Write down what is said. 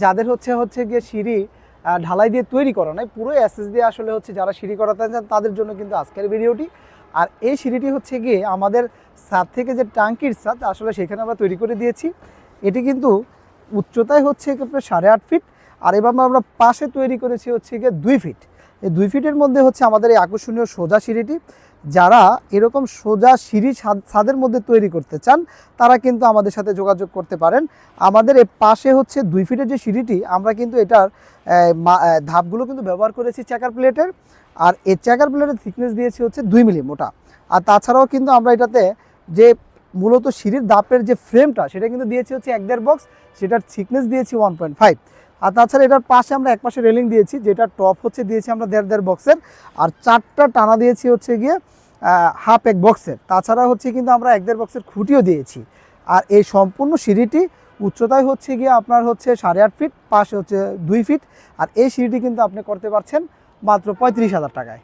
যাদের হচ্ছে গিয়ে সিঁড়ি ঢালাই দিয়ে তৈরি করা নয়, পুরো এসএস দিয়ে আসলে হচ্ছে যারা সিঁড়ি করাতে চান তাদের জন্য কিন্তু আজকের ভিডিওটি। আর এই সিঁড়িটি হচ্ছে গিয়ে আমাদের ছাদ থেকে যে টাঙ্কির ছাদ আসলে সেখানে আমরা তৈরি করে দিয়েছি। এটি কিন্তু উচ্চতায় হচ্ছে প্রায় 8.5 ফিট, আর এভাবে আমরা পাশে তৈরি করেছি হচ্ছে গিয়ে 2 ফিট। এই 2 ফিটের মধ্যে হচ্ছে আমাদের এই আকর্ষণীয় সোজা সিঁড়িটি। যারা এরকম সোজা সিঁড়ি ছাদের মধ্যে তৈরি করতে চান তারা কিন্তু আমাদের সাথে যোগাযোগ করতে পারেন। আমাদের এই পাশে হচ্ছে 2 ফিটের যে সিঁড়িটি, আমরা কিন্তু এটার ধাপগুলো কিন্তু ব্যবহার করেছি চেকার প্লেটের, আর এই চেকার প্লেটের থিকনেস দিয়েছি হচ্ছে 2 মিলি মোটা। আর তাছাড়াও কিন্তু আমরা এটাতে যে মূলত সিঁড়ির ধাপের যে ফ্রেমটা সেটা কিন্তু দিয়েছি হচ্ছে 1.5 বক্স, সেটার থিকনেস দিয়েছি 1.5। আর তাছাড়া এটার পাশে আমরা এক পাশে রেলিং দিয়েছি, যেটা টপ হচ্ছে দিয়েছি আমরা 1.5 বক্সের, আর 4টা টানা দিয়েছি হচ্ছে গিয়ে 1/2 বক্সের। তাছাড়া হচ্ছে কিন্তু আমরা 1.5 বক্সের খুঁটিও দিয়েছি। আর এই সম্পূর্ণ সিঁড়িটি উচ্চতায় হচ্ছে গিয়ে আপনার হচ্ছে 8.5 ফিট, পাশে হচ্ছে 2 ফিট। আর এই সিঁড়িটি কিন্তু আপনি করতে পারছেন মাত্র 35,000 টাকায়।